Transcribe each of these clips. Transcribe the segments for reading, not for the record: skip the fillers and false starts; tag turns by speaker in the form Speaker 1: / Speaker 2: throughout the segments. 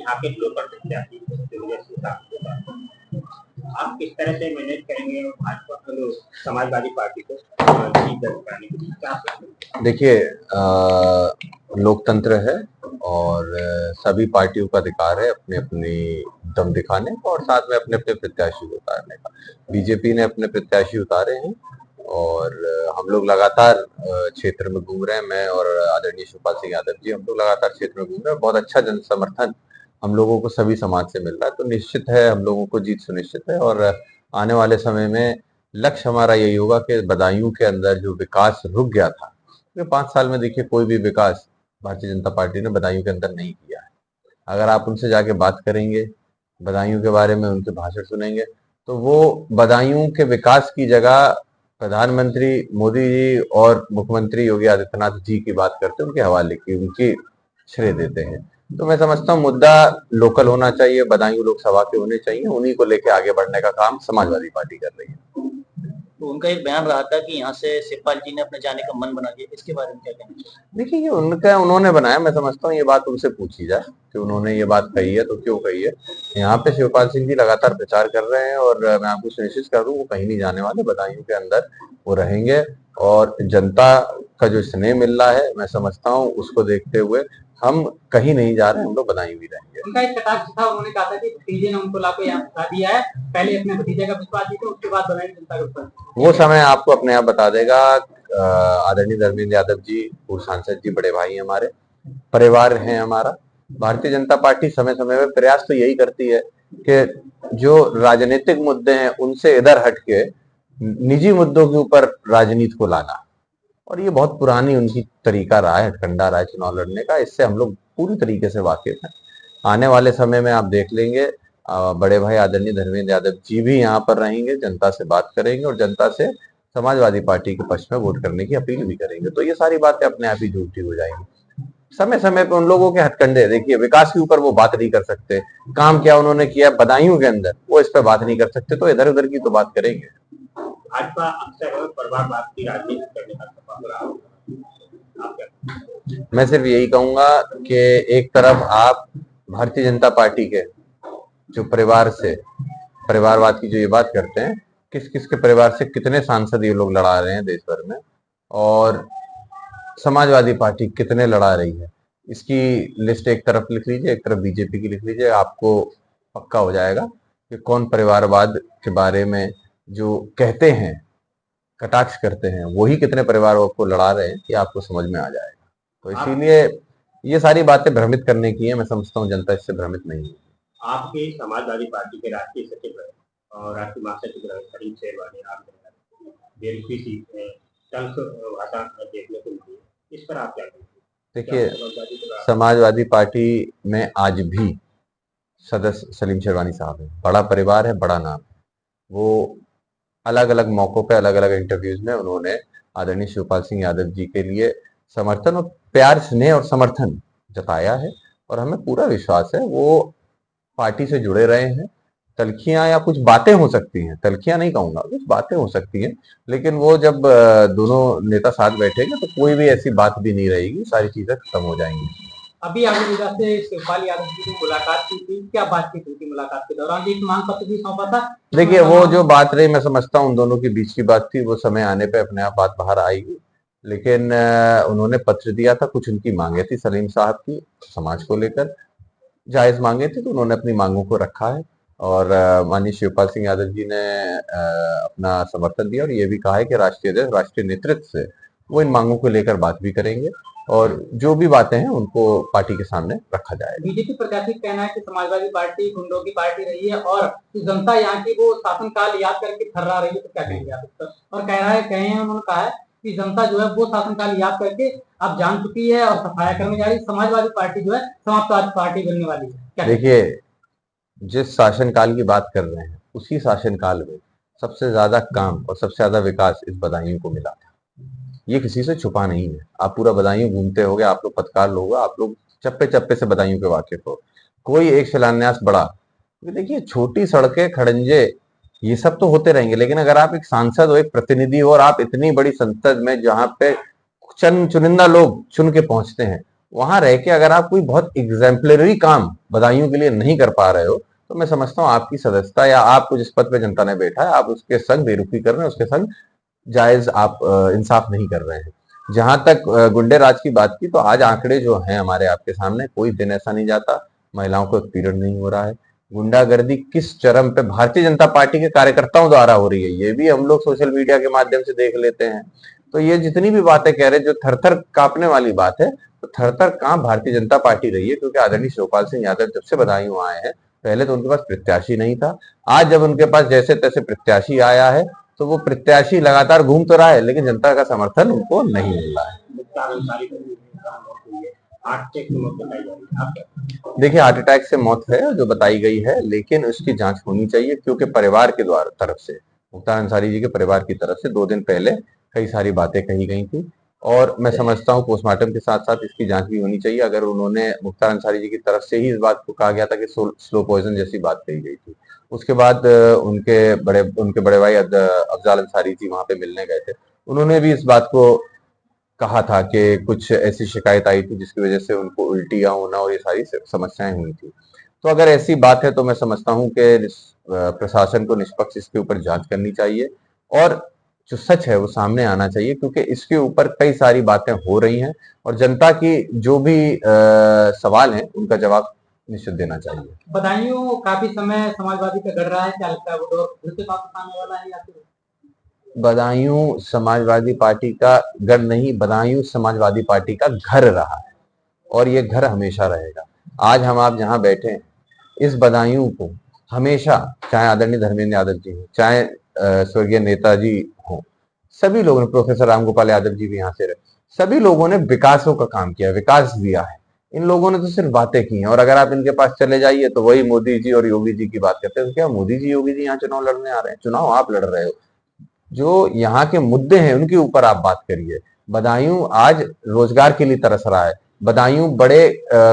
Speaker 1: यहाँ के लोकल प्रत्याशी आप किस तरह से मैनेज करेंगे भाजपा समाजवादी पार्टी को जीत दर्ज कराने के लिए क्या प्लान?
Speaker 2: देखिए, लोकतंत्र है और सभी पार्टियों का अधिकार है अपने अपनी दम दिखाने का और साथ में अपने अपने प्रत्याशी को उतारने का। बीजेपी ने अपने प्रत्याशी उतारे हैं और हम लोग लगातार क्षेत्र में घूम रहे हैं। मैं और आदरणीय शिवपाल सिंह यादव जी, हम लोग लगातार क्षेत्र में घूम रहे हैं। बहुत अच्छा जन समर्थन हम लोगों को सभी समाज से मिल रहा है, तो निश्चित है हम लोगों को जीत सुनिश्चित है। और आने वाले समय में लक्ष्य हमारा यही होगा कि बदायूं के अंदर जो विकास रुक गया था, 5 साल में देखिए कोई भी विकास भारतीय जनता पार्टी ने बदायूं के अंदर नहीं किया है। अगर आप उनसे जाके बात करेंगे, बदायूं के बारे में उनके भाषण सुनेंगे, तो वो बदायूं के विकास की जगह प्रधानमंत्री मोदी जी और मुख्यमंत्री योगी आदित्यनाथ जी की बात करते हैं, उनके हवाले की, उनकी श्रेय देते हैं। तो मैं समझता हूँ मुद्दा लोकल होना चाहिए, बदायूं लोकसभा के होने चाहिए, उन्हीं को लेके आगे बढ़ने का काम समाजवादी पार्टी कर रही है।
Speaker 3: तो उनका एक बयान रहा था कि यहाँ से शिवपाल जी ने अपने जाने का मन बना दिया, इसके बारे में क्या कहना चाहिए?
Speaker 2: देखिए, ये उन्होंने बनाया। मैं समझता हूँ ये बात उनसे पूछी जाए कि उन्होंने ये बात कही है तो क्यों कही है। यहाँ पे शिवपाल सिंह जी लगातार प्रचार कर रहे हैं और मैं आपको सुनिश्चित कर दूं वो कहीं नहीं जाने वाले, बदायूं के अंदर वो रहेंगे और जनता का जो स्नेह मिल रहा है, मैं समझता हूँ उसको देखते हुए हम कहीं नहीं जा रहे, हम लोग बदायूं भी रहेंगे।
Speaker 1: उनका एक कटाक्ष था, उन्होंने कहा था कि भतीजे ने उनको लाकर यहाँ फंसा दिया है, पहले अपने भतीजे का विश्वास जीते उसके बाद बदायूं जनता के ऊपर।
Speaker 2: वो समय आपको अपने आप बता देगा। आदरणीय धर्मेंद्र यादव जी पूर्व सांसद जी बड़े भाई हमारे, परिवार हैं हमारा। भारतीय जनता पार्टी समय समय में प्रयास तो यही करती है कि जो राजनीतिक मुद्दे हैं उनसे इधर हट के निजी मुद्दों के ऊपर राजनीति को लाना, और ये बहुत पुरानी उनकी तरीका रहा है, हथकंडा रहा है चुनाव लड़ने का। इससे हम लोग पूरी तरीके से वाकिफ हैं। आने वाले समय में आप देख लेंगे बड़े भाई आदरणीय धर्मेंद्र यादव जी भी यहाँ पर रहेंगे, जनता से बात करेंगे और जनता से समाजवादी पार्टी के पक्ष में वोट करने की अपील भी करेंगे। तो ये सारी बातें अपने आप ही झूठी हो जाएंगी। समय समय पे उन लोगों के हथकंडे, देखिए विकास के ऊपर वो बात नहीं कर सकते, काम क्या उन्होंने किया बदायूं के अंदर वो इस पर बात नहीं कर सकते, तो इधर उधर की तो बात करेंगे।
Speaker 1: भाजपा अक्सर परिवारवाद की राजनीति करने का सफल रहा है।
Speaker 2: मैं सिर्फ यही कहूंगा कि एक तरफ आप भारतीय जनता पार्टी के जो परिवार से परिवारवाद की जो ये बात करते हैं, किस किस के परिवार से कितने सांसद ये लोग लड़ा रहे हैं देश भर में, और समाजवादी पार्टी कितने लड़ा रही है, इसकी लिस्ट एक तरफ लिख लीजिए, एक तरफ बीजेपी की लिख लीजिए, आपको पक्का हो जाएगा कि कौन परिवारवाद के बारे में जो कहते हैं, कटाक्ष करते हैं, वही कितने परिवारों को लड़ा रहे हैं, ये आपको समझ में आ जाएगा। तो इसीलिए ये सारी बातें भ्रमित करने की है। मैं समझता हूँ जनता इससे भ्रमित नहीं है।
Speaker 1: आपके समाजवादी पार्टी के राष्ट्रीय सचिव और राष्ट्रीय महासचिव सलीम शेरवानी भाषा देखने को मिली, इस पर आप क्या कहेंगे?
Speaker 2: देखिए, समाजवादी पार्टी में आज भी सदस्य सलीम शेरवानी साहब है, बड़ा परिवार है, बड़ा नाम है। वो अलग अलग मौकों पे अलग अलग इंटरव्यूज में उन्होंने आदरणीय शिवपाल सिंह यादव जी के लिए समर्थन और प्यार, स्नेह और समर्थन जताया है और हमें पूरा विश्वास है वो पार्टी से जुड़े रहे हैं। तलखियां या कुछ बातें हो सकती हैं, तलखियां नहीं कहूंगा, कुछ बातें हो सकती हैं, लेकिन वो जब दोनों नेता साथ बैठेंगे तो कोई भी ऐसी बात भी नहीं रहेगी, सारी चीजें खत्म हो जाएंगी।
Speaker 1: अभी आपने से शिवपाल यादव जी की मुलाकात की थी, क्या बातचीत हुई थी मुलाकात के दौरान? एक मांग पत्र भी सौंपा था।
Speaker 2: देखिए, वो जो बात रही, मैं समझता हूँ उन दोनों के बीच की बात थी, वो समय आने पे अपने आप बात बाहर आएगी। लेकिन उन्होंने पत्र दिया था, कुछ उनकी मांगे थी सलीम साहब की, समाज को लेकर जायज मांगे थी, तो उन्होंने अपनी मांगों को रखा है और माननीय शिवपाल सिंह यादव जी ने अपना समर्थन दिया और ये भी कहा है कि राष्ट्रीय अध्यक्ष, राष्ट्रीय नेतृत्व से वो इन मांगों को लेकर बात भी करेंगे और जो भी बातें हैं उनको पार्टी के सामने रखा जाएगा।
Speaker 1: बीजेपी प्रत्याशी का कहना है कि समाजवादी पार्टी गुंडों की पार्टी रही है और जनता यहाँ की वो शासनकाल याद करके थर्रा रही है, तो क्या कहेंगे आप इस पर? और उन्होंने कहा है कि जनता जो है वो शासनकाल याद करके अब जान चुकी है और सफाया करने जा रही है, समाजवादी पार्टी जो है समाजवादी पार्टी बनने वाली है।
Speaker 2: देखिए, जिस शासनकाल की बात कर रहे हैं उसी शासनकाल में सबसे ज्यादा काम और सबसे ज्यादा विकास इस बदायूं को मिला था। ये किसी से छुपा नहीं है। आप पूरा बदायूं घूमते होगे, आप लोग पत्रकार लोग, आप लोग चप्पे चप्पे से बदायूं के वाकिफ हो। कोई एक शिलान्यास बड़ा, देखिए छोटी सड़कें, खड़ंजे, ये सब तो होते रहेंगे, लेकिन अगर आप एक सांसद हो, एक प्रतिनिधि हो और आप इतनी बड़ी संसद में जहां पे चुनिंदा लोग चुन के पहुंचते हैं, वहां रह के अगर आप कोई बहुत एग्जाम्पलरी काम बदायूं के लिए नहीं कर पा रहे हो, तो मैं समझता हूँ आपकी सदस्यता या आपको जिस पद पे जनता ने बैठा है, आप उसके संग बेरुखी कर रहे हैं, उसके संग जायज आप इंसाफ नहीं कर रहे हैं। जहां तक गुंडे राज की बात की, तो आज आंकड़े जो हैं हमारे आपके सामने, कोई दिन ऐसा नहीं जाता महिलाओं को उत्पीड़न नहीं हो रहा है। गुंडागर्दी किस चरम पे भारतीय जनता पार्टी के कार्यकर्ताओं द्वारा हो रही है, ये भी हम लोग सोशल मीडिया के माध्यम से देख लेते हैं। तो ये जितनी भी बातें कह रहे हैं, जो थरथर कांपने वाली बात है, तो थरथर कांप भारतीय जनता पार्टी रही है, क्योंकि आदरणीय शिवपाल सिंह यादव जब से बदायूं आए हैं, पहले तो उनके पास प्रत्याशी नहीं था। आज जब उनके पास जैसे तैसे प्रत्याशी आया है, तो वो प्रत्याशी लगातार घूम तो रहा है, लेकिन जनता का समर्थन उनको नहीं मिल रहा है। देखिए, हार्ट अटैक से मौत है जो बताई गई है, लेकिन उसकी जांच होनी चाहिए, क्योंकि परिवार के द्वारा तरफ से, मुख्तार अंसारी जी के परिवार की तरफ से 2 दिन पहले कई सारी बातें कही गई थी, और मैं समझता हूँ पोस्टमार्टम के साथ साथ इसकी जांच भी होनी चाहिए। अगर उन्होंने, मुख्तार अंसारी जी की तरफ से ही इस बात को कहा गया था कि स्लो पॉइजन जैसी बात कही गई थी, उसके बाद उनके बड़े भाई अफजाल अंसारी जी वहां पे मिलने गए थे, उन्होंने भी इस बात को कहा था कि कुछ ऐसी शिकायत आई थी जिसकी वजह से उनको उल्टियां होना और ये सारी समस्याएं हुई थी। तो अगर ऐसी बात है, तो मैं समझता हूं कि प्रशासन को निष्पक्ष इसके ऊपर जांच करनी चाहिए, और जो सच है वो सामने आना चाहिए, क्योंकि इसके ऊपर कई सारी बातें हो रही हैं, और जनता की जो भी सवाल हैं उनका जवाब निश्चित देना चाहिए।
Speaker 1: बदायूं काफी समय समाजवादी का गढ़ रहा है, क्या लगता है वो दौर फिर से वापस आने वाला है या फिर?
Speaker 2: बदायूं समाजवादी पार्टी का गढ़ नहीं, बदायूं समाजवादी पार्टी का घर रहा है, और ये घर हमेशा रहेगा। आज हम आप जहां बैठे हैं, इस बदायूं को हमेशा, चाहे आदरणीय धर्मेंद्र यादव जी हो, चाहे स्वर्गीय नेताजी हो, सभी लोगों ने, प्रोफेसर रामगोपाल यादव जी भी यहाँ से रहे, सभी लोगों ने विकासों का काम किया, विकास दिया है। इन लोगों ने तो सिर्फ बातें की हैं, और अगर आप इनके पास चले जाइए तो वही मोदी जी और योगी जी की बात करते हैं। तो क्या मोदी जी योगी जी यहाँ चुनाव लड़ने आ रहे हैं? चुनाव आप लड़ रहे हो, जो यहाँ के मुद्दे हैं उनके ऊपर आप बात करिए। बदायूं आज रोजगार के लिए तरस रहा है, बदायूं बड़े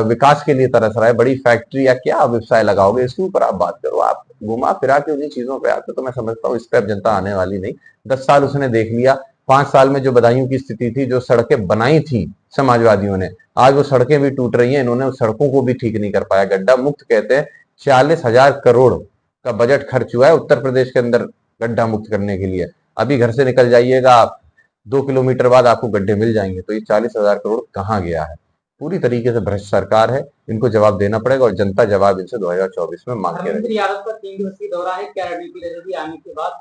Speaker 2: विकास के लिए तरस रहा है, बड़ी फैक्ट्री या क्या व्यवसाय लगाओगे, इसके ऊपर आप बात करो। आप घुमा फिरा के उन्हीं चीजों पे आते, तो मैं समझता हूँ इस पे अब जनता आने वाली नहीं। 10 साल उसने देख लिया, 5 साल में जो बदायूं की स्थिति थी, जो सड़कें बनाई थी समाजवादियों ने, आज वो सड़कें भी टूट रही हैं, इन्होंने उस सड़कों को भी ठीक नहीं कर पाया। गड्ढा मुक्त कहते हैं, 40,000 करोड़ का बजट खर्च हुआ है उत्तर प्रदेश के अंदर गड्ढा मुक्त करने के लिए। अभी घर से निकल जाइएगा आप, 2 किलोमीटर बाद आपको गड्ढे मिल जाएंगे। तो ये 40,000 करोड़ कहाँ गया है? पूरी तरीके से भ्रष्ट सरकार है, इनको जवाब देना पड़ेगा, और जनता जवाब इनसे 2024 में मांग के रही।
Speaker 1: यादव का 3 दिवसीय दौरा है, क्या रणनीति रहेगी आने के बाद?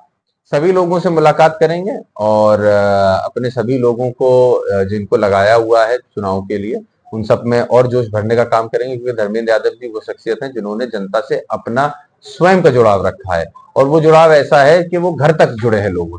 Speaker 2: सभी लोगों से मुलाकात करेंगे, और अपने सभी लोगों को जिनको लगाया हुआ है चुनाव के लिए, उन सब में और जोश भरने का काम करेंगे, क्योंकि धर्मेंद्र यादव जी वो शख्सियत हैं जिन्होंने जनता से अपना स्वयं का जुड़ाव रखा है, और वो जुड़ाव ऐसा है कि वो घर तक जुड़े हैं लोगों।